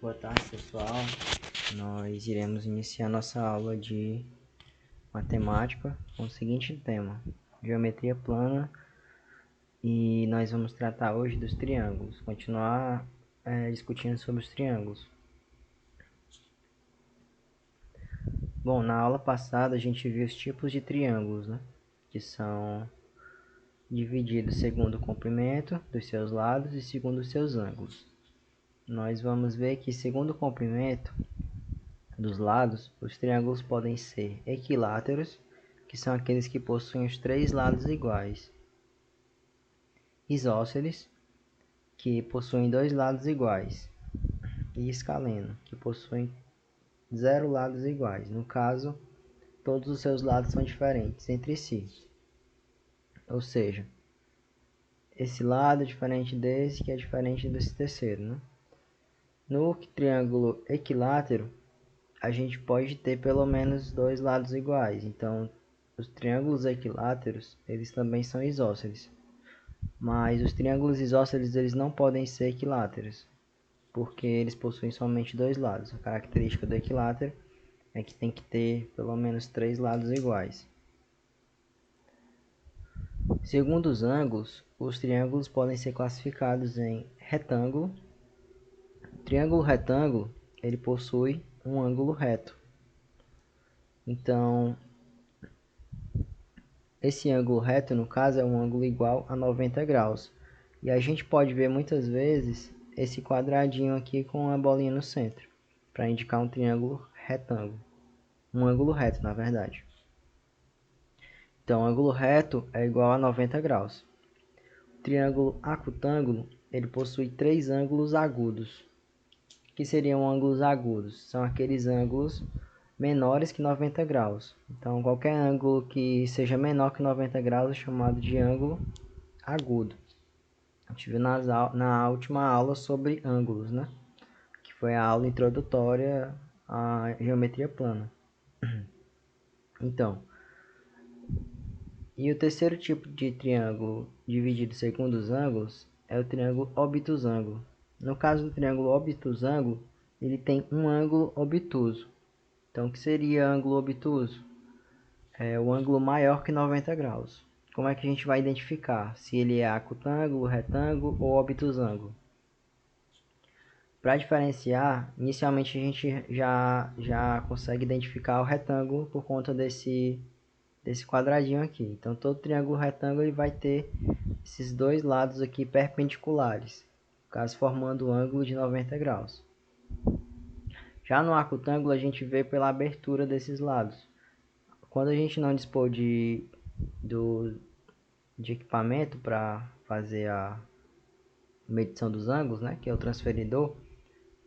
Boa tarde, pessoal. Nós iremos iniciar nossa aula de matemática com o seguinte tema: geometria plana, e nós vamos tratar hoje dos triângulos, continuar discutindo sobre os triângulos. Bom, na aula passada a gente viu os tipos de triângulos, né? Que são divididos segundo o comprimento dos seus lados e segundo os seus ângulos. Nós vamos ver que, segundo o comprimento dos lados, os triângulos podem ser equiláteros, que são aqueles que possuem os três lados iguais; isósceles, que possuem dois lados iguais; e escaleno, que possuem zero lados iguais. No caso, todos os seus lados são diferentes entre si. Ou seja, esse lado é diferente desse, que é diferente desse terceiro, né? No triângulo equilátero, a gente pode ter pelo menos dois lados iguais. Então, os triângulos equiláteros, eles também são isósceles. Mas os triângulos isósceles, eles não podem ser equiláteros, porque eles possuem somente dois lados. A característica do equilátero é que tem que ter pelo menos três lados iguais. Segundo os ângulos, os triângulos podem ser classificados em retângulo. O triângulo retângulo, ele possui um ângulo reto. Então, esse ângulo reto, no caso, é um ângulo igual a 90 graus. E a gente pode ver muitas vezes esse quadradinho aqui com a bolinha no centro, para indicar um triângulo retângulo. Um ângulo reto, na verdade. Então, o ângulo reto é igual a 90 graus. O triângulo acutângulo, ele possui três ângulos agudos. O que seriam ângulos agudos? São aqueles ângulos menores que 90 graus. Então, qualquer ângulo que seja menor que 90 graus é chamado de ângulo agudo. A gente viu na última aula sobre ângulos, né? Que foi a aula introdutória à geometria plana. Então, e o terceiro tipo de triângulo dividido segundo os ângulos é o triângulo obtusângulo. No caso do triângulo obtusângulo, ele tem um ângulo obtuso. Então, o que seria ângulo obtuso? É o ângulo maior que 90 graus. Como é que a gente vai identificar se ele é acutângulo, retângulo ou obtusângulo? Para diferenciar, inicialmente a gente já consegue identificar o retângulo por conta desse quadradinho aqui. Então, todo triângulo retângulo ele vai ter esses dois lados aqui perpendiculares, no caso formando um ângulo de 90 graus. Já no acutângulo a gente vê pela abertura desses lados. Quando a gente não dispor de equipamento para fazer a medição dos ângulos, né, que é o transferidor,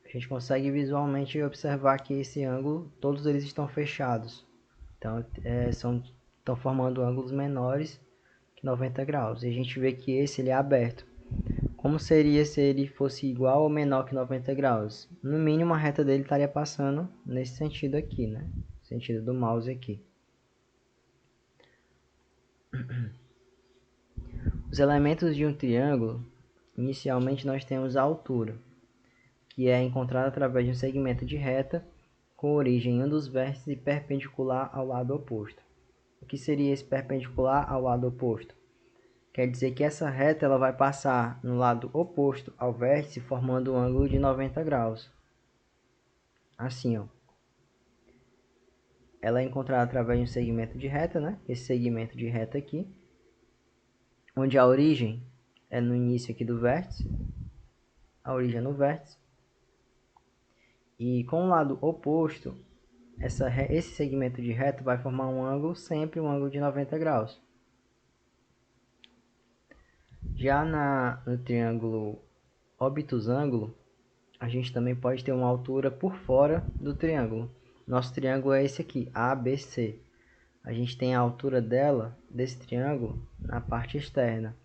a gente consegue visualmente observar que esse ângulo, todos eles estão fechados. Então, estão formando ângulos menores que 90 graus. E a gente vê que esse ele é aberto. Como seria se ele fosse igual ou menor que 90 graus? No mínimo, a reta dele estaria passando nesse sentido aqui, né? Sentido do mouse aqui. Os elementos de um triângulo, inicialmente nós temos a altura, que é encontrada através de um segmento de reta com origem em um dos vértices e perpendicular ao lado oposto. O que seria esse perpendicular ao lado oposto? Quer dizer que essa reta ela vai passar no lado oposto ao vértice, formando um ângulo de 90 graus. Assim, ó. Ela é encontrada através de um segmento de reta, né? Esse segmento de reta aqui, onde a origem é no início aqui do vértice, a origem é no vértice, e com o lado oposto, esse segmento de reta vai formar um ângulo, sempre um ângulo de 90 graus. Já no triângulo obtusângulo, a gente também pode ter uma altura por fora do triângulo. Nosso triângulo é esse aqui, ABC. A gente tem a altura desse triângulo, na parte externa.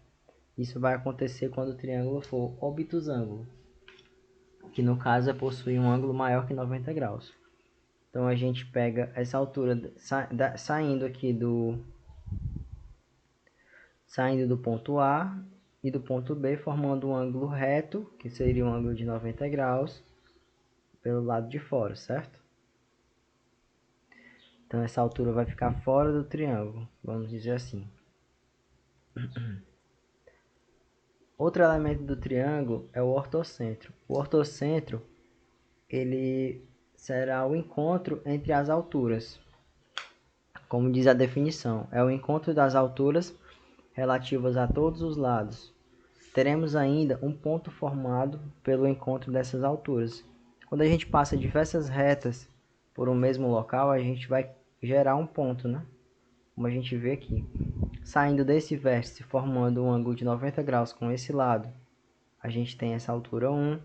Isso vai acontecer quando o triângulo for obtusângulo, que no caso é possuir um ângulo maior que 90 graus. Então a gente pega essa altura saindo do ponto A e do ponto B, formando um ângulo reto, que seria um ângulo de 90 graus. pelo lado de fora, certo? Então essa altura vai ficar fora do triângulo, vamos dizer assim. Outro elemento do triângulo é o ortocentro. O ortocentro, ele será o encontro entre as alturas. Como diz a definição, é o encontro das alturas relativas a todos os lados. Teremos ainda um ponto formado pelo encontro dessas alturas. Quando a gente passa diversas retas por um mesmo local, a gente vai gerar um ponto, né? Como a gente vê aqui. Saindo desse vértice, formando um ângulo de 90 graus com esse lado, a gente tem essa altura 1.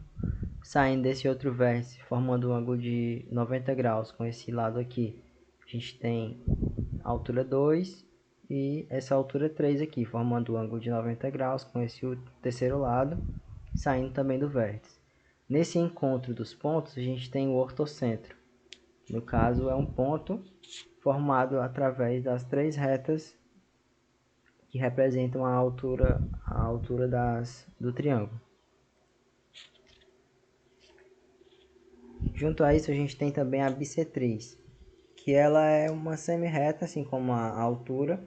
Saindo desse outro vértice, formando um ângulo de 90 graus com esse lado aqui, a gente tem a altura 2 e essa altura 3 aqui, formando um ângulo de 90 graus com esse terceiro lado, saindo também do vértice. Nesse encontro dos pontos, a gente tem o ortocentro. No caso, é um ponto formado através das três retas que representam a altura do triângulo. Junto a isso, a gente tem também a bissetriz, que ela é uma semi-reta, assim como a altura,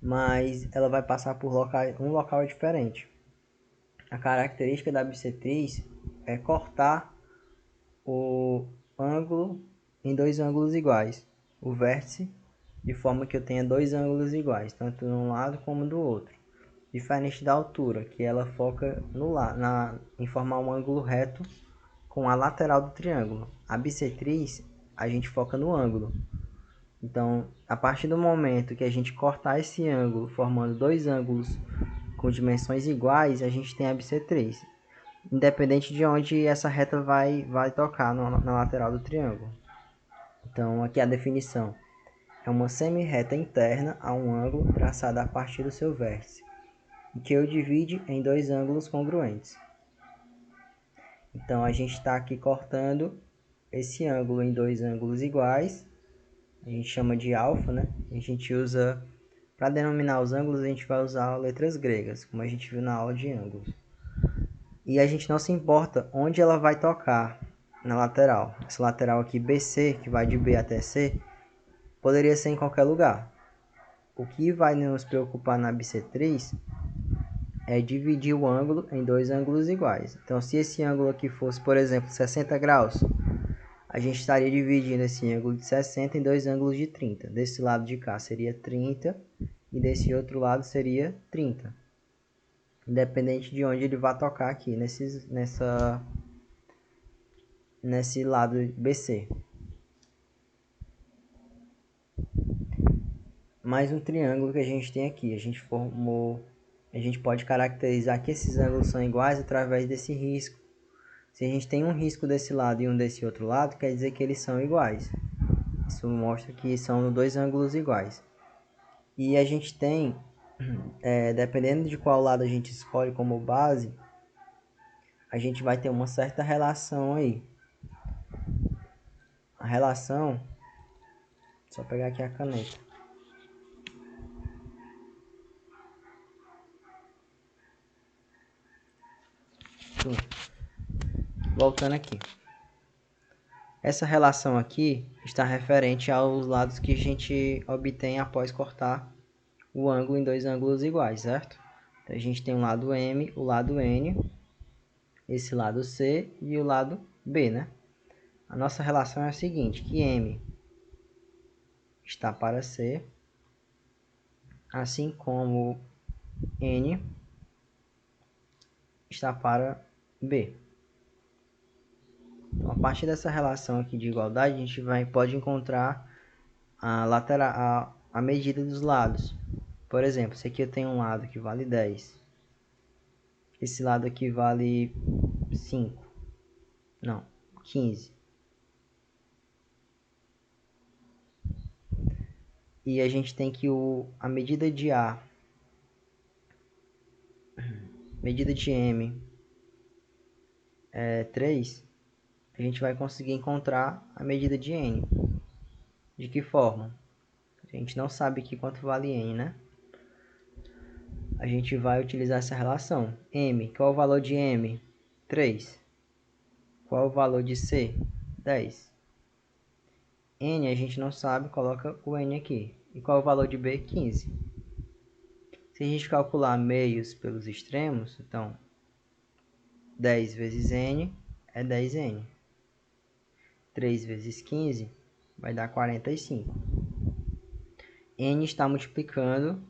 mas ela vai passar por um local diferente. A característica da bissetriz é cortar o ângulo em dois ângulos iguais, o vértice, de forma que eu tenha dois ângulos iguais, tanto de um lado como do outro. Diferente da altura, que ela foca em formar um ângulo reto com a lateral do triângulo. A bissetriz, a gente foca no ângulo. Então, a partir do momento que a gente cortar esse ângulo, formando dois ângulos com dimensões iguais, a gente tem a bissetriz, independente de onde essa reta vai tocar na lateral do triângulo. Então, aqui a definição é uma semi-reta interna a um ângulo traçada a partir do seu vértice, e que o divide em dois ângulos congruentes. Então, a gente está aqui cortando esse ângulo em dois ângulos iguais, a gente chama de alfa, né? A gente usa, para denominar os ângulos, a gente vai usar letras gregas, como a gente viu na aula de ângulos. E a gente não se importa onde ela vai tocar na lateral. Essa lateral aqui, BC, que vai de B até C, poderia ser em qualquer lugar. O que vai nos preocupar na bissetriz é dividir o ângulo em dois ângulos iguais. Então, se esse ângulo aqui fosse, por exemplo, 60 graus, a gente estaria dividindo esse ângulo de 60 em dois ângulos de 30. Desse lado de cá seria 30 e desse outro lado seria 30. Independente de onde ele vai tocar aqui, nesse lado BC. Mais um triângulo que a gente tem aqui. A gente pode caracterizar que esses ângulos são iguais através desse risco. Se a gente tem um risco desse lado e um desse outro lado, quer dizer que eles são iguais. Isso mostra que são dois ângulos iguais. E a gente tem, dependendo de qual lado a gente escolhe como base, a gente vai ter uma certa relação aí. A relação, só pegar aqui a caneta. Voltando aqui. Essa relação aqui está referente aos lados que a gente obtém após cortar o ângulo em dois ângulos iguais, certo? Então, a gente tem o lado M, o lado N, esse lado C e o lado B, né? A nossa relação é a seguinte, que M está para C, assim como N está para B. Então, a partir dessa relação aqui de igualdade, a gente pode encontrar a medida dos lados. Por exemplo, se aqui eu tenho um lado que vale 10, esse lado aqui vale 5, não, 15. E a gente tem que a medida de A, medida de M é 3, a gente vai conseguir encontrar a medida de N. De que forma? A gente não sabe aqui quanto vale N, né? A gente vai utilizar essa relação. M, qual é o valor de M? 3. Qual é o valor de C? 10. N a gente não sabe, coloca o N aqui. E qual é o valor de B? 15. Se a gente calcular meios pelos extremos, então 10 vezes N é 10N. 3 vezes 15 vai dar 45. N está multiplicando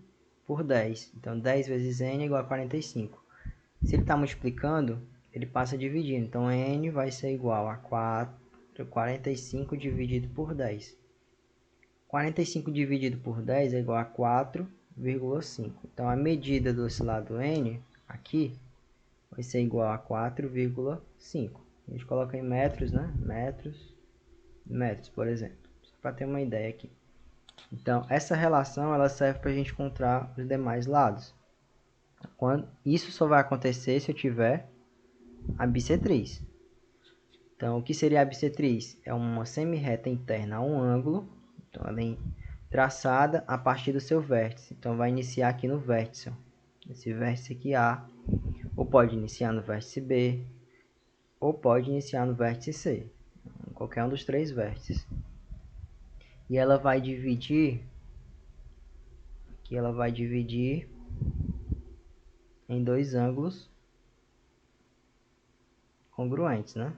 por 10. Então 10 vezes N é igual a 45. Se ele está multiplicando, ele passa dividindo. Então N vai ser igual a 45 dividido por 10. 45 dividido por 10 é igual a 4,5. Então a medida desse lado N aqui vai ser igual a 4,5. A gente coloca em metros, né? Metros, por exemplo. Só para ter uma ideia aqui. Então, essa relação ela serve para a gente encontrar os demais lados. Isso só vai acontecer se eu tiver a bissetriz. Então, o que seria a bissetriz? É uma semi-reta interna a um ângulo, então, ela é traçada a partir do seu vértice. Então, vai iniciar aqui no vértice. Esse vértice aqui A, ou pode iniciar no vértice B, ou pode iniciar no vértice C. Qualquer um dos três vértices. E ela vai dividir... Aqui ela vai dividir em dois ângulos congruentes, né?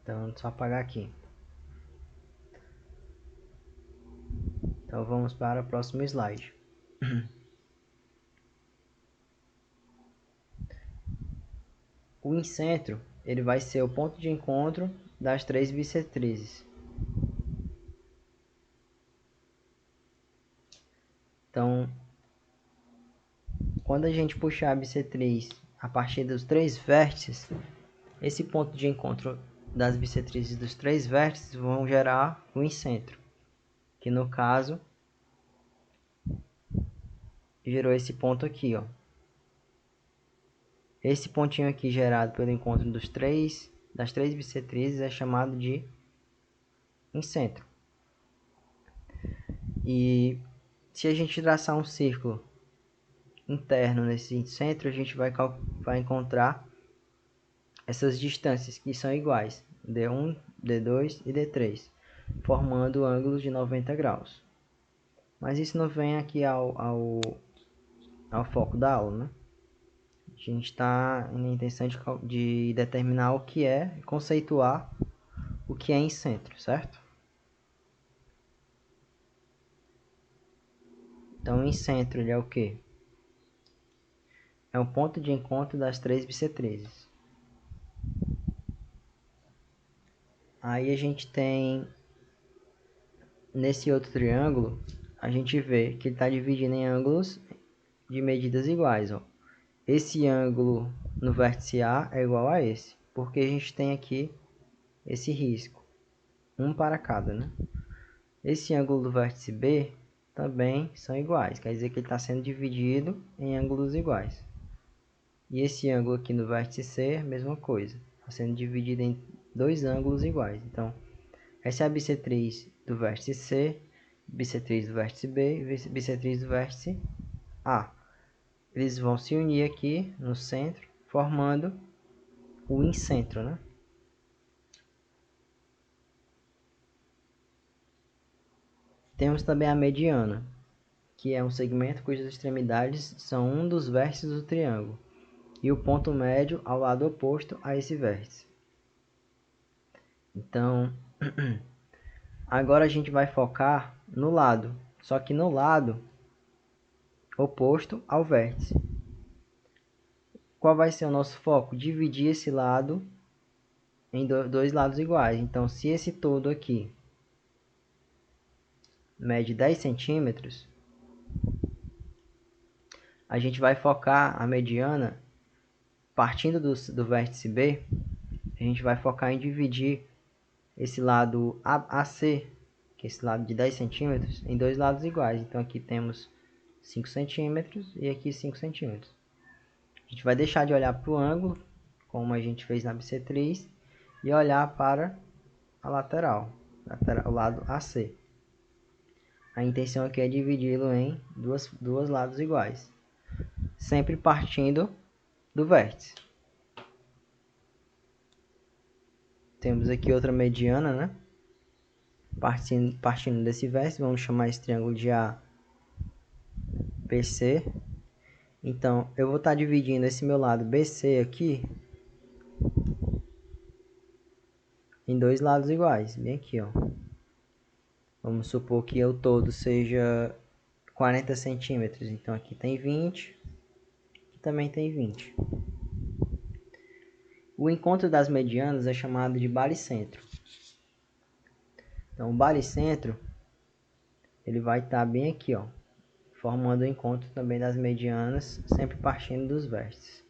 Então, só apagar aqui. Então, vamos para o próximo slide. O incentro, ele vai ser o ponto de encontro das três bissetrizes. Então, quando a gente puxar a bissetriz a partir dos três vértices, esse ponto de encontro das bissetrizes dos três vértices vão gerar o incentro, que no caso gerou esse ponto aqui, ó. Esse pontinho aqui gerado pelo encontro das três bissetrizes é chamado de incentro. E se a gente traçar um círculo interno nesse centro, a gente vai encontrar essas distâncias que são iguais, D1, D2 e D3, formando ângulos de 90 graus. Mas isso não vem aqui ao foco da aula, né? A gente está na intenção de determinar o que é, conceituar o que é incentro, certo? Então, o incentro ele é o quê? É um ponto de encontro das três bissetrizes. Aí a gente tem, nesse outro triângulo, a gente vê que ele está dividindo em ângulos de medidas iguais. Ó. Esse ângulo no vértice A é igual a esse, porque a gente tem aqui esse risco, um para cada, né? Esse ângulo do vértice B também são iguais, quer dizer que ele está sendo dividido em ângulos iguais. E esse ângulo aqui no vértice C é a mesma coisa, está sendo dividido em dois ângulos iguais. Então, essa é a bissetriz do vértice C, bissetriz do vértice B e bissetriz do vértice A. Eles vão se unir aqui no centro, formando o incentro, né? Temos também a mediana, que é um segmento cujas extremidades são um dos vértices do triângulo, e o ponto médio ao lado oposto a esse vértice. Então, agora a gente vai focar no lado, só que no lado oposto ao vértice. Qual vai ser o nosso foco? Dividir esse lado em dois lados iguais. Então, se esse todo aqui mede 10 centímetros, a gente vai focar a mediana partindo do vértice B. A gente vai focar em dividir esse lado AC, que é esse lado de 10 centímetros, em dois lados iguais. Então, aqui temos 5 centímetros e aqui 5 centímetros. A gente vai deixar de olhar para o ângulo, como a gente fez na bissetriz, e olhar para a lateral, o lado AC. A intenção aqui é dividi-lo em duas lados iguais, sempre partindo do vértice. Temos aqui outra mediana, né? Partindo desse vértice, vamos chamar esse triângulo de ABC. Então, eu vou estar dividindo esse meu lado BC aqui em dois lados iguais, bem aqui, ó. Vamos supor que o todo seja 40 centímetros, então aqui tem 20, aqui também tem 20. O encontro das medianas é chamado de baricentro. Então, o baricentro, ele vai estar bem aqui, ó, formando o encontro também das medianas, sempre partindo dos vértices.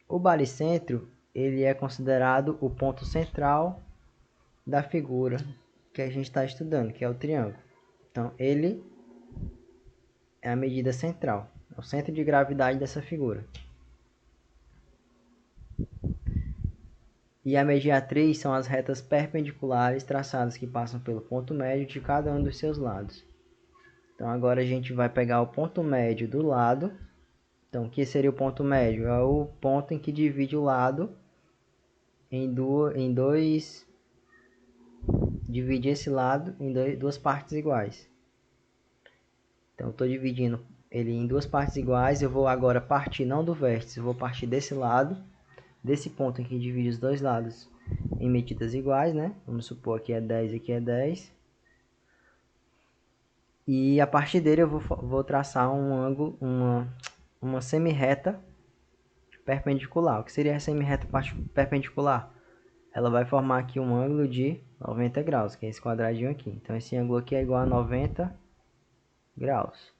O baricentro, ele é considerado o ponto central da figura que a gente está estudando, que é o triângulo. Então, ele é a medida central, é o centro de gravidade dessa figura. E a mediatriz são as retas perpendiculares traçadas que passam pelo ponto médio de cada um dos seus lados. Então, agora a gente vai pegar o ponto médio do lado. Então, o que seria o ponto médio? É o ponto em que divide o lado em dois. Divide esse lado em duas partes iguais. Então, estou dividindo ele em duas partes iguais. Eu vou agora partir não do vértice, eu vou partir desse lado, desse ponto em que divide os dois lados em medidas iguais, né? Vamos supor aqui é 10 e aqui é 10. E a partir dele eu vou traçar um ângulo, uma semi-reta perpendicular. O que seria a semi-reta perpendicular? Ela vai formar aqui um ângulo de 90 graus, que é esse quadradinho aqui. Então, esse ângulo aqui é igual a 90 graus.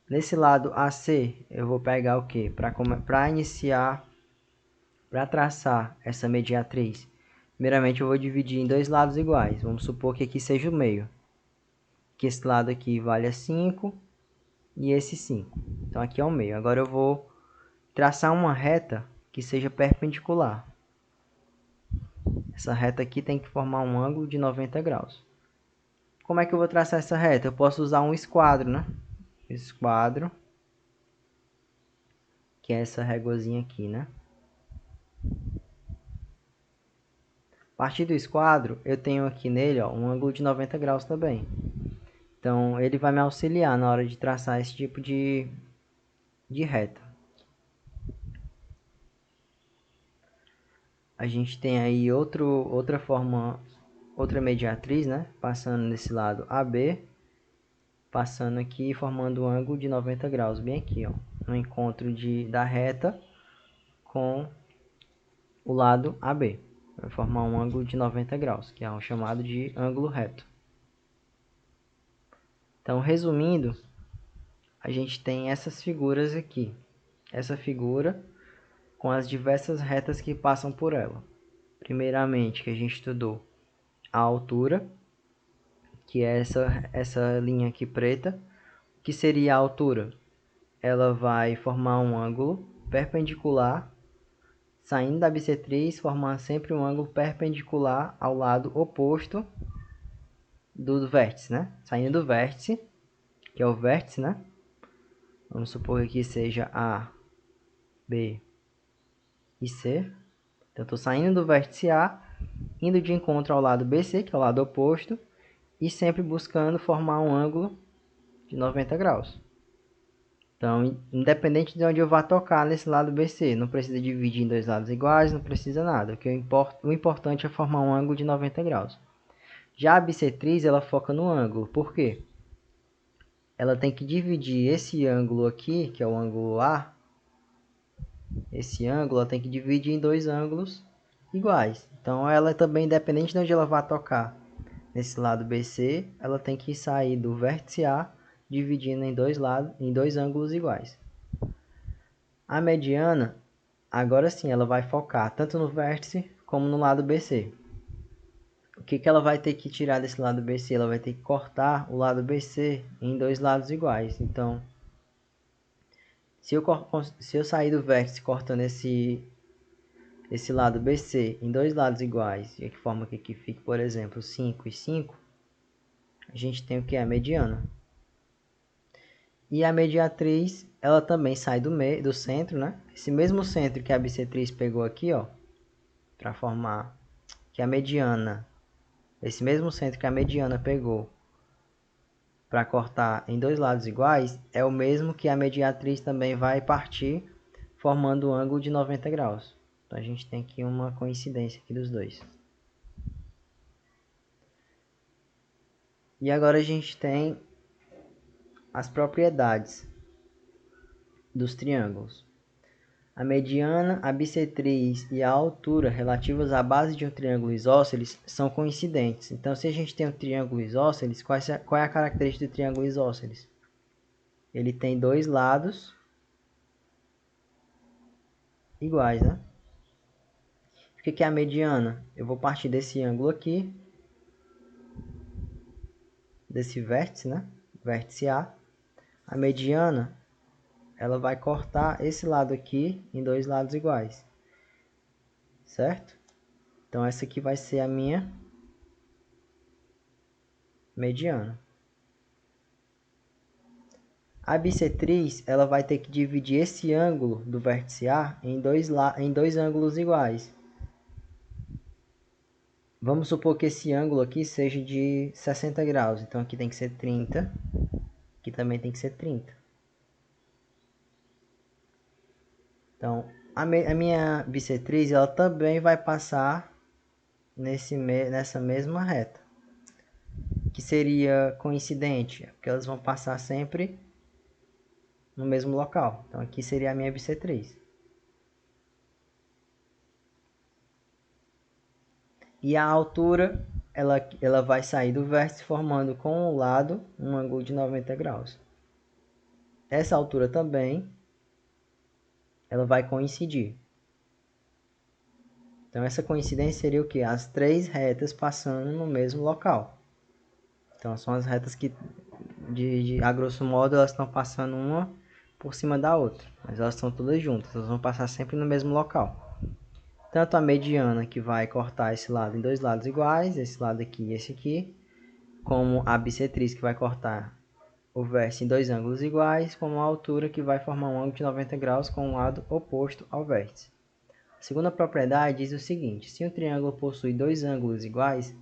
Nesse lado AC, eu vou pegar o que? Para iniciar, para traçar essa mediatriz, primeiramente eu vou dividir em dois lados iguais. Vamos supor que aqui seja o meio. Que esse lado aqui vale a 5 e esse 5. Então, aqui é o meio. Agora eu vou traçar uma reta que seja perpendicular. Essa reta aqui tem que formar um ângulo de 90 graus. Como é que eu vou traçar essa reta? Eu posso usar um esquadro, né? Esquadro, que é essa réguazinha aqui, né? A partir do esquadro, eu tenho aqui nele, ó, um ângulo de 90 graus também. Então, ele vai me auxiliar na hora de traçar esse tipo de reta. A gente tem aí outra mediatriz, né? Passando nesse lado AB, passando aqui e formando um ângulo de 90 graus, bem aqui, ó, no encontro da reta com o lado AB. Vai formar um ângulo de 90 graus, que é o chamado de ângulo reto. Então, resumindo, a gente tem essas figuras aqui. Essa figura com as diversas retas que passam por ela. Primeiramente, que a gente estudou a altura, que é essa linha aqui preta. O que seria a altura? Ela vai formar um ângulo perpendicular, saindo da bissetriz, formando sempre um ângulo perpendicular ao lado oposto do vértice, né? Saindo do vértice, que é o vértice, né? Vamos supor que aqui seja A, B e C. Então, estou saindo do vértice A, indo de encontro ao lado BC, que é o lado oposto, e sempre buscando formar um ângulo de 90 graus. Então, independente de onde eu vá tocar nesse lado BC, não precisa dividir em dois lados iguais, não precisa nada. O importante é formar um ângulo de 90 graus. Já a bissetriz, ela foca no ângulo. Por quê? Ela tem que dividir esse ângulo aqui, que é o ângulo A. Esse ângulo ela tem que dividir em dois ângulos iguais. Então, ela também, independente de onde ela vá tocar nesse lado BC, ela tem que sair do vértice A, dividindo em dois lados, em dois ângulos iguais. A mediana, agora sim, ela vai focar tanto no vértice como no lado BC. O que ela vai ter que tirar desse lado BC? Ela vai ter que cortar o lado BC em dois lados iguais. Então, se eu sair do vértice cortando esse lado BC em dois lados iguais, de forma que aqui fique, por exemplo, 5 e 5, a gente tem o que? A mediana. E a mediatriz, ela também sai do centro, né? Esse mesmo centro que a bissetriz pegou aqui, ó, para formar que a mediana, esse mesmo centro que a mediana pegou para cortar em dois lados iguais, é o mesmo que a mediatriz também vai partir, formando um ângulo de 90 graus. Então a gente tem aqui uma coincidência aqui dos dois. E agora a gente tem as propriedades dos triângulos. A mediana, a bissetriz e a altura relativas à base de um triângulo isósceles são coincidentes. Então, se a gente tem um triângulo isósceles, qual é a característica do triângulo isósceles? Ele tem dois lados iguais, né? O que é a mediana? Eu vou partir desse ângulo aqui, desse vértice, né? Vértice A. A mediana, ela vai cortar esse lado aqui em dois lados iguais, certo? Então essa aqui vai ser a minha mediana. A bissetriz, ela vai ter que dividir esse ângulo do vértice A em dois ângulos iguais. Vamos supor que esse ângulo aqui seja de 60 graus, então aqui tem que ser 30, aqui também tem que ser 30. Então, a minha bissetriz, ela também vai passar nessa mesma reta, que seria coincidente, porque elas vão passar sempre no mesmo local. Então, aqui seria a minha bissetriz. E a altura, ela vai sair do vértice formando com o lado um ângulo de 90 graus. Essa altura também, ela vai coincidir. Então, essa coincidência seria o que? As três retas passando no mesmo local. Então, são as retas que, a grosso modo, elas estão passando uma por cima da outra. Mas elas estão todas juntas, elas vão passar sempre no mesmo local. Tanto a mediana, que vai cortar esse lado em dois lados iguais, esse lado aqui e esse aqui, como a bissetriz, que vai cortar o vértice em dois ângulos iguais, como a altura, que vai formar um ângulo de 90 graus com o lado oposto ao vértice. A segunda propriedade diz o seguinte: se um triângulo possui dois ângulos iguais,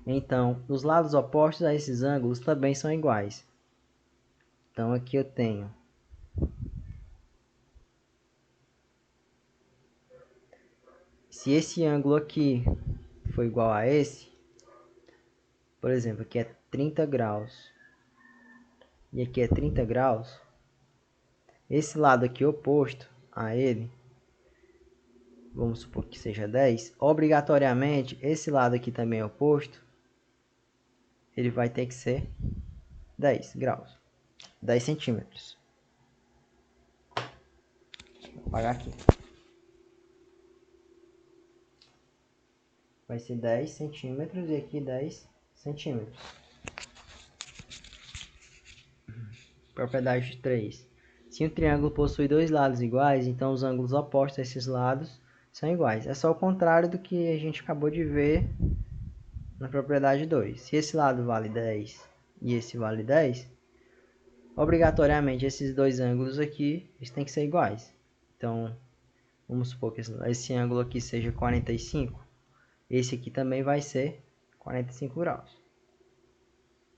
então os lados opostos a esses ângulos também são iguais. Então aqui eu tenho se esse ângulo aqui for igual a esse, por exemplo, aqui é 30 graus e aqui é 30 graus, esse lado aqui oposto a ele, vamos supor que seja 10, obrigatoriamente esse lado aqui também é oposto, ele vai ter que ser 10 graus, 10 centímetros. Vou apagar aqui. Vai ser 10 centímetros e aqui 10 centímetros. Propriedade 3. Se um triângulo possui dois lados iguais, então os ângulos opostos a esses lados são iguais. É só o contrário do que a gente acabou de ver na propriedade 2. Se esse lado vale 10 e esse vale 10, obrigatoriamente esses dois ângulos aqui eles têm que ser iguais. Então, vamos supor que esse ângulo aqui seja 45. Esse aqui também vai ser 45 graus.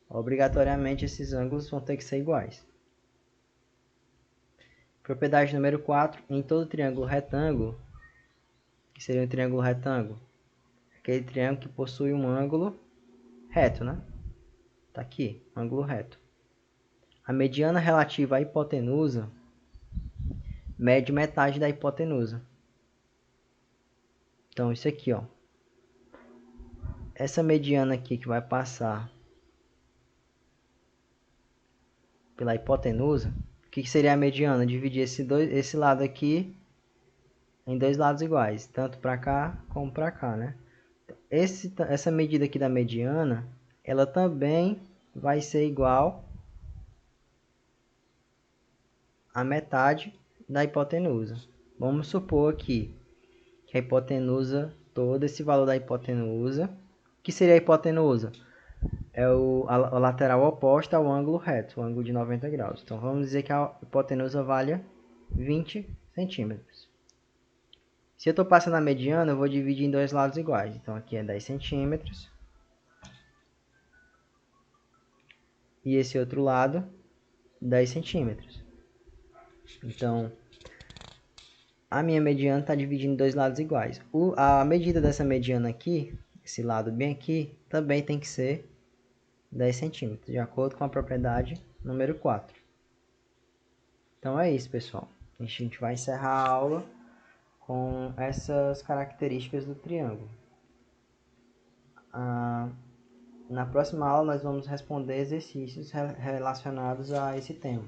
Obrigatoriamente esses ângulos vão ter que ser iguais. Propriedade número 4. Em todo triângulo retângulo, que seria um triângulo retângulo, aquele triângulo que possui um ângulo reto, né? Tá aqui, ângulo reto. A mediana relativa à hipotenusa mede metade da hipotenusa. Então, isso aqui, ó. Essa mediana aqui que vai passar pela hipotenusa, o que seria a mediana? Dividir esse lado aqui em dois lados iguais, tanto para cá como para cá, né? Essa medida aqui da mediana, ela também vai ser igual à metade da hipotenusa. Vamos supor aqui a hipotenusa, todo esse valor da hipotenusa. O que seria a hipotenusa? É a lateral oposta ao ângulo reto, o ângulo de 90 graus. Então vamos dizer que a hipotenusa valha 20 centímetros. Se eu estou passando a mediana, eu vou dividir em dois lados iguais. Então aqui é 10 centímetros. E esse outro lado, 10 centímetros. Então, a minha mediana está dividida em dois lados iguais. A medida dessa mediana aqui, esse lado bem aqui, também tem que ser 10 centímetros, de acordo com a propriedade número 4. Então é isso, pessoal. A gente vai encerrar a aula com essas características do triângulo. Na próxima aula nós vamos responder exercícios relacionados a esse tema.